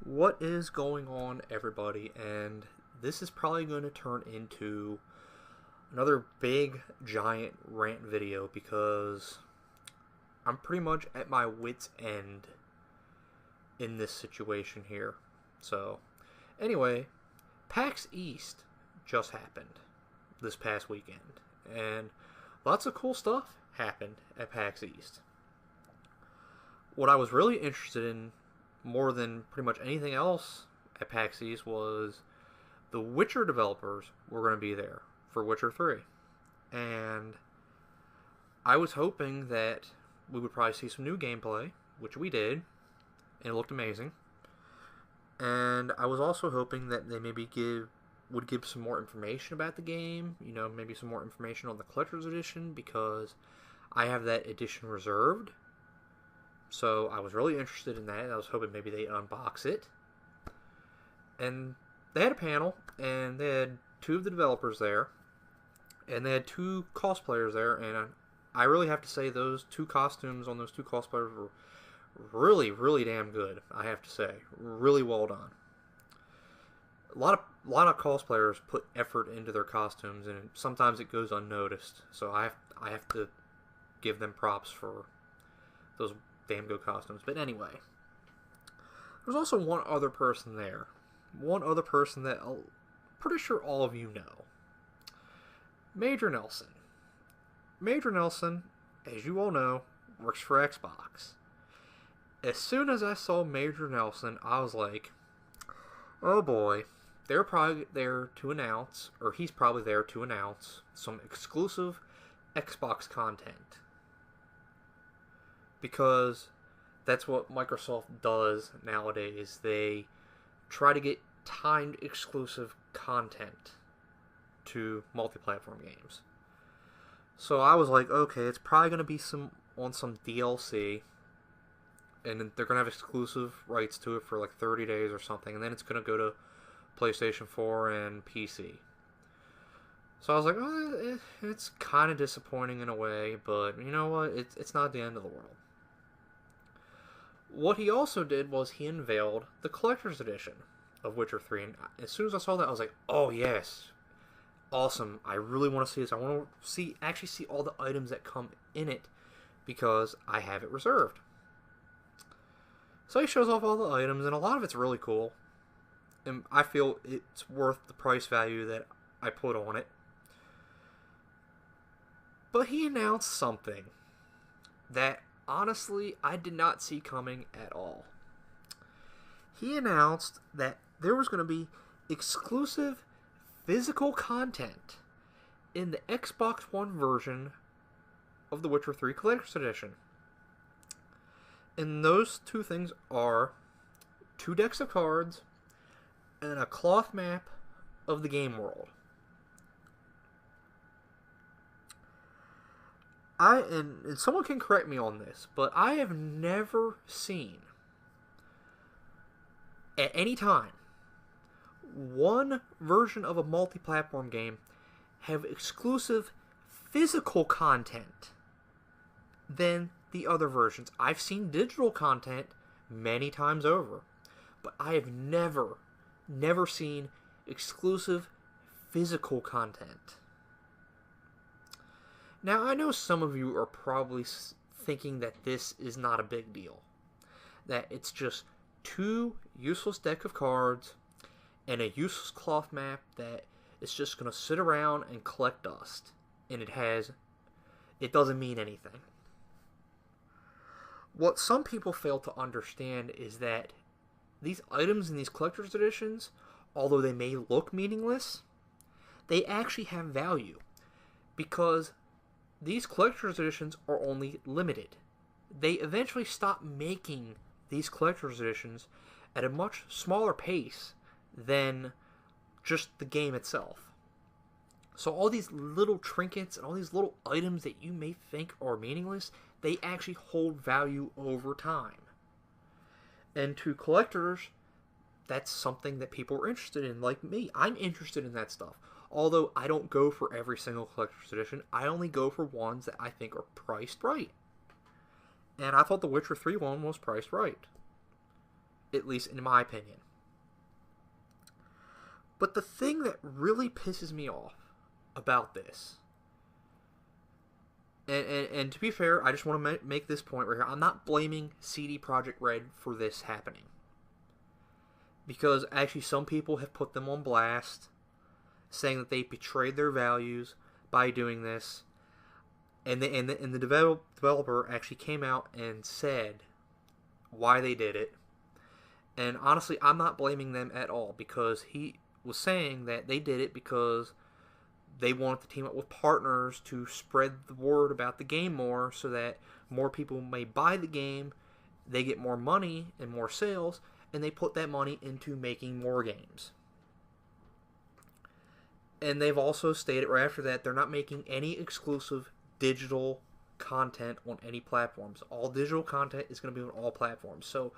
What is going on, everybody? And this is probably going to turn into another big, giant rant video because I'm pretty much at my wit's end in this situation here. So, anyway, PAX East just happened this past weekend, and lots of cool stuff happened at PAX East. What I was really interested in more than pretty much anything else at PAX East was the Witcher developers were going to be there for Witcher 3. And I was hoping that we would probably see some new gameplay, which we did, and it looked amazing. And I was also hoping that they maybe would give some more information about the game, maybe some more information on the Collector's Edition, because I have that edition reserved. So I was really interested in that. I was hoping maybe they'd unbox it. And they had a panel, and they had two of the developers there, and they had two cosplayers there, and I really have to say those two costumes on those two cosplayers were really, really damn good, I have to say. Really well done. A lot of cosplayers put effort into their costumes, and sometimes it goes unnoticed. So I have to give them props for those damn good costumes. But anyway, there's also one other person there. One other person that I'm pretty sure all of you know. Major Nelson. Major Nelson, as you all know, works for Xbox. As soon as I saw Major Nelson, I was like, oh boy, they're probably there to announce, or he's probably there to announce, some exclusive Xbox content. Because that's what Microsoft does nowadays. They try to get timed exclusive content to multi-platform games. So I was like, okay, it's probably going to be some DLC, and they're going to have exclusive rights to it for like 30 days or something, and then it's going to go to PlayStation 4 and PC. So I was like, oh, it's kind of disappointing in a way, but you know what? It's not the end of the world. What he also did was he unveiled the Collector's Edition of Witcher 3, and as soon as I saw that, I was like, oh yes, awesome, I really want to see this. I want to actually see all the items that come in it, because I have it reserved. So he shows off all the items, and a lot of it's really cool, and I feel it's worth the price value that I put on it. But he announced something that honestly I did not see coming at all. He announced that there was going to be exclusive physical content in the Xbox One version of the Witcher 3 Collector's Edition. And those two things are 2 decks of cards and a cloth map of the game world. And someone can correct me on this, but I have never seen at any time one version of a multi-platform game have exclusive physical content than the other versions. I've seen digital content many times over, but I have never seen exclusive physical content. Now, I know some of you are probably thinking that this is not a big deal. That it's just 2 useless deck of cards and a useless cloth map that is just going to sit around and collect dust. And it doesn't mean anything. What some people fail to understand is that these items in these collector's editions, although they may look meaningless, they actually have value. Because these collector's editions are only limited. They eventually stop making these collector's editions at a much smaller pace than just the game itself. So all these little trinkets and all these little items that you may think are meaningless, they actually hold value over time. And to collectors, that's something that people are interested in, like me. I'm interested in that stuff. Although I don't go for every single collector's edition, I only go for ones that I think are priced right. And I thought the Witcher 3 one was priced right. at least in my opinion. But the thing that really pisses me off about this, and to be fair, I just want to make this point right here. I'm not blaming CD Projekt Red for this happening. Because actually some people have put them on blast, saying that they betrayed their values by doing this. And the developer actually came out and said why they did it. And honestly, I'm not blaming them at all, because he was saying that they did it because they wanted to team up with partners to spread the word about the game more, so that more people may buy the game, they get more money and more sales, and they put that money into making more games. And they've also stated right after that they're not making any exclusive digital content on any platforms. All digital content is going to be on all platforms. So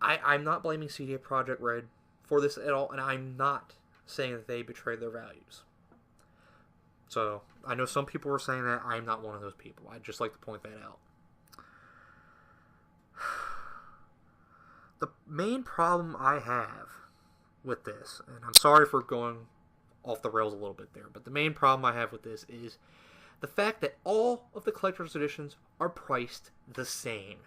I'm not blaming CD Projekt Red for this at all, and I'm not saying that they betrayed their values. So I know some people were saying that. I'm not one of those people. I'd just like to point that out. The main problem I have with this, and I'm sorry for going off the rails a little bit there, but the main problem I have with this is the fact that all of the collector's editions are priced the same.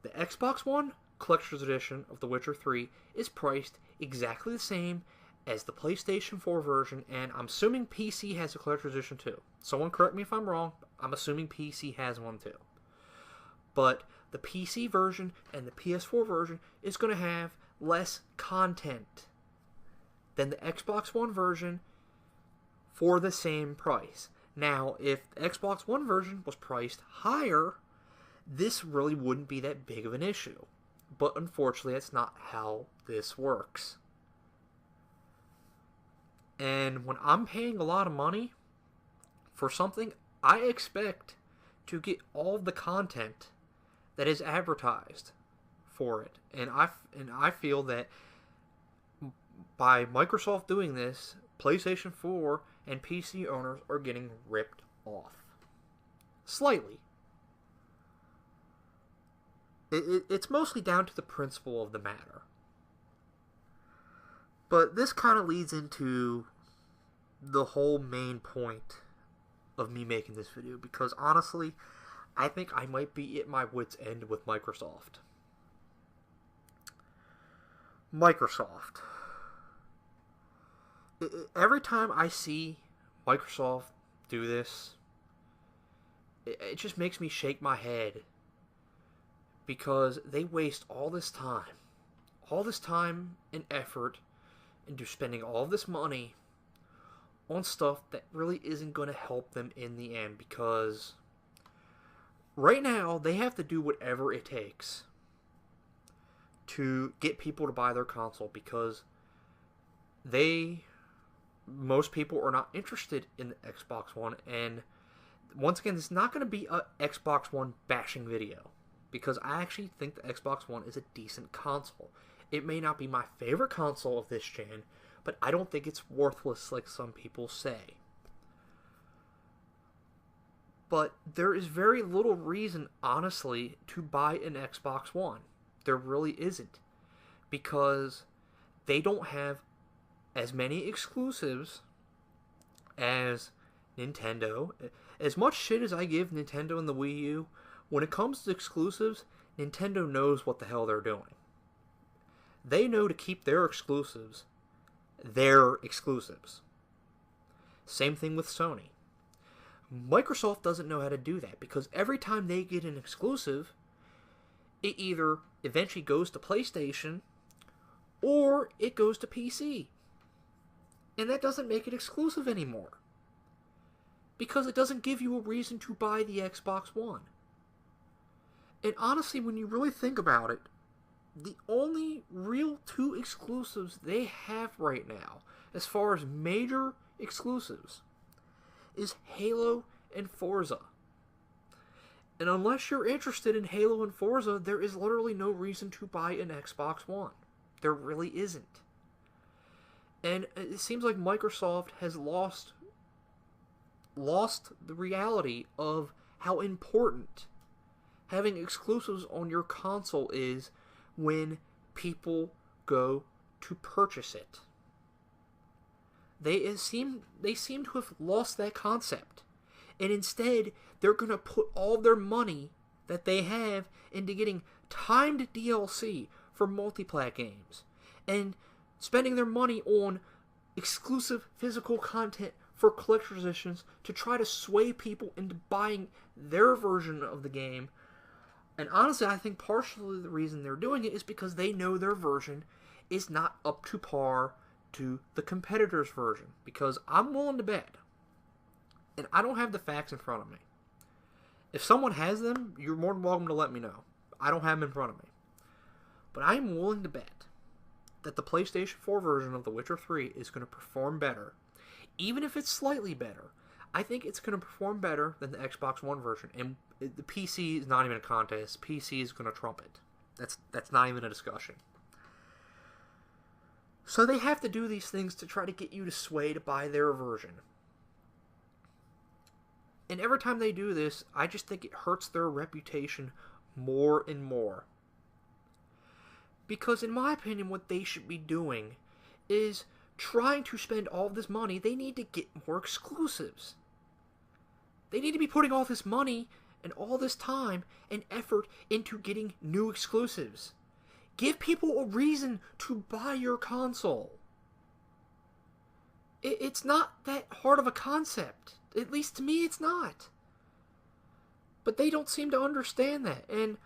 The Xbox One collector's edition of The Witcher 3 is priced exactly the same as the PlayStation 4 version, and I'm assuming PC has a collector's edition too. Someone correct me if I'm wrong. I'm assuming PC has one too. But the PC version and the PS4 version is going to have less content than the Xbox One version for the same price. Now, if the Xbox One version was priced higher, this really wouldn't be that big of an issue. But unfortunately, that's not how this works. And when I'm paying a lot of money for something, I expect to get all of the content that is advertised for it. And I feel that by Microsoft doing this, PlayStation 4 and PC owners are getting ripped off. Slightly. It's mostly down to the principle of the matter. But this kind of leads into the whole main point of me making this video, because honestly, I think I might be at my wit's end with Microsoft. Microsoft. Every time I see Microsoft do this, it just makes me shake my head, because they waste all this time and effort into spending all this money on stuff that really isn't going to help them in the end, because right now they have to do whatever it takes to get people to buy their console, because most people are not interested in the Xbox One. And once again, it's not going to be a Xbox One bashing video, because I actually think the Xbox One is a decent console. It may not be my favorite console of this gen, but I don't think it's worthless like some people say. But there is very little reason, honestly, to buy an Xbox One. There really isn't. Because they don't have as many exclusives as Nintendo. As much shit as I give Nintendo and the Wii U, when it comes to exclusives, Nintendo knows what the hell they're doing. They know to keep their exclusives. Same thing with Sony. Microsoft doesn't know how to do that, because every time they get an exclusive, it either eventually goes to PlayStation or it goes to PC. And that doesn't make it exclusive anymore, because it doesn't give you a reason to buy the Xbox One. And honestly, when you really think about it, the only real two exclusives they have right now, as far as major exclusives, is Halo and Forza. And unless you're interested in Halo and Forza, there is literally no reason to buy an Xbox One. There really isn't. And it seems like Microsoft has lost the reality of how important having exclusives on your console is, when people go to purchase it. They seem to have lost that concept. And instead, they're going to put all their money that they have into getting timed DLC for multiplayer games. And spending their money on exclusive physical content for collector's editions to try to sway people into buying their version of the game. And honestly, I think partially the reason they're doing it is because they know their version is not up to par to the competitor's version. Because I'm willing to bet, and I don't have the facts in front of me. If someone has them, you're more than welcome to let me know. I don't have them in front of me. But I'm willing to bet that the PlayStation 4 version of The Witcher 3 is going to perform better. Even if it's slightly better, I think it's going to perform better than the Xbox One version. And the PC is not even a contest. PC is going to trump it. That's not even a discussion. So they have to do these things to try to get you to sway to buy their version. And every time they do this, I just think it hurts their reputation more and more. Because in my opinion, what they should be doing is trying to spend all this money. They need to get more exclusives. They need to be putting all this money and all this time and effort into getting new exclusives. Give people a reason to buy your console. It's not that hard of a concept. At least to me, it's not. But they don't seem to understand that. And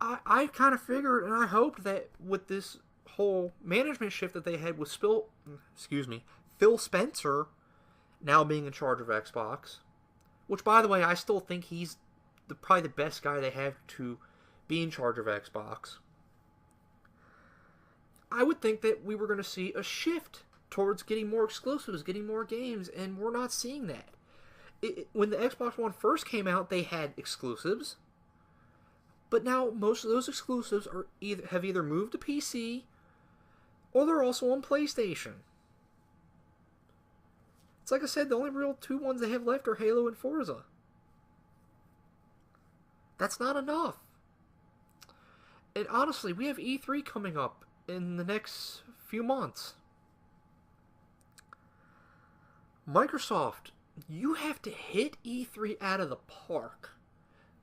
I kind of figured and I hoped that with this whole management shift that they had with Phil Spencer now being in charge of Xbox, which, by the way, I still think he's probably the best guy they have to be in charge of Xbox. I would think that we were going to see a shift towards getting more exclusives, getting more games, and we're not seeing that. When the Xbox One first came out, they had exclusives, but now most of those exclusives have either moved to PC or they're also on PlayStation. It's like I said, the only real two ones they have left are Halo and Forza. That's not enough. And honestly, we have E3 coming up in the next few months. Microsoft, you have to hit E3 out of the park.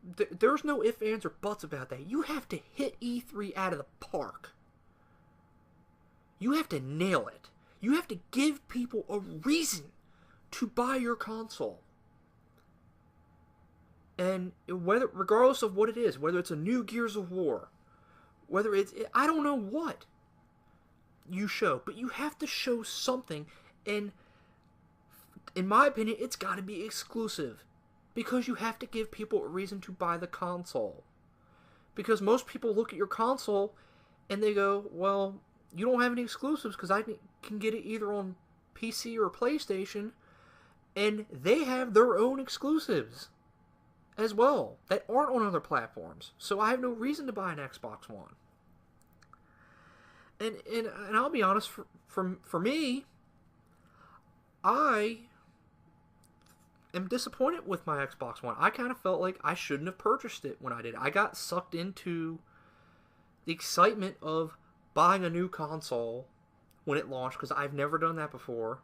There's no ifs, ands, or buts about that. You have to hit E3 out of the park. You have to nail it. You have to give people a reason to buy your console. And regardless of what it is, whether it's a new Gears of War, whether it's, I don't know what you show, but you have to show something, and in my opinion, it's got to be exclusive, because you have to give people a reason to buy the console. Because most people look at your console and they go, well, you don't have any exclusives because I can get it either on PC or PlayStation, and they have their own exclusives as well that aren't on other platforms. So I have no reason to buy an Xbox One. And I'll be honest, for me, I am disappointed with my Xbox One. I kind of felt like I shouldn't have purchased it when I did. I got sucked into the excitement of buying a new console when it launched, because I've never done that before.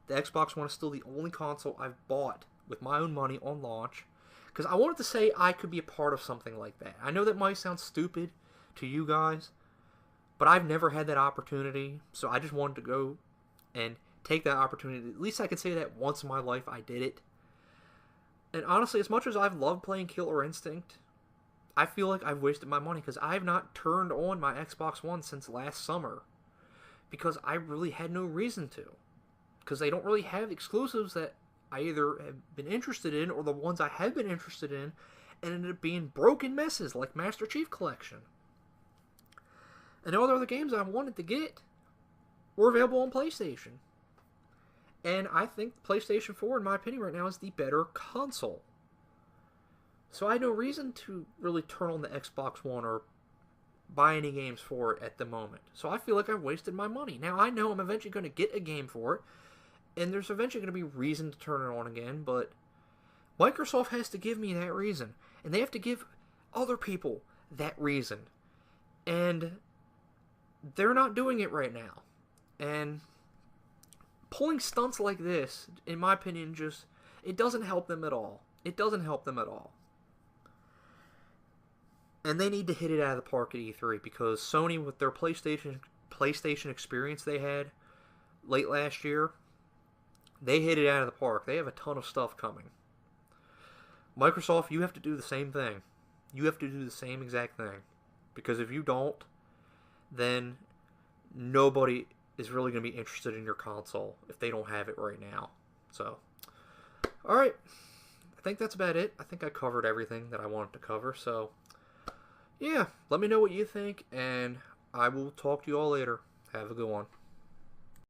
The Xbox One is still the only console I've bought with my own money on launch, because I wanted to say I could be a part of something like that. I know that might sound stupid to you guys, but I've never had that opportunity, so I just wanted to go and take that opportunity. At least I can say that once in my life I did it. And honestly, as much as I've loved playing Killer Instinct, I feel like I've wasted my money, because I've not turned on my Xbox One since last summer, because I really had no reason to. Because they don't really have exclusives that I either have been interested in, or the ones I have been interested in ended up being broken messes like Master Chief Collection. And all the other games I wanted to get were available on PlayStation. And I think PlayStation 4, in my opinion, right now is the better console. So I had no reason to really turn on the Xbox One or buy any games for it at the moment. So I feel like I've wasted my money. Now, I know I'm eventually going to get a game for it, and there's eventually going to be reason to turn it on again, but Microsoft has to give me that reason. And they have to give other people that reason. And they're not doing it right now. And pulling stunts like this, in my opinion, just, it doesn't help them at all. It doesn't help them at all. And they need to hit it out of the park at E3, because Sony, with their PlayStation experience they had late last year, they hit it out of the park. They have a ton of stuff coming. Microsoft, you have to do the same thing. You have to do the same exact thing. Because if you don't, then nobody is really going to be interested in your console if they don't have it right now. So, alright. I think that's about it. I think I covered everything that I wanted to cover. So, yeah. Let me know what you think, and I will talk to you all later. Have a good one.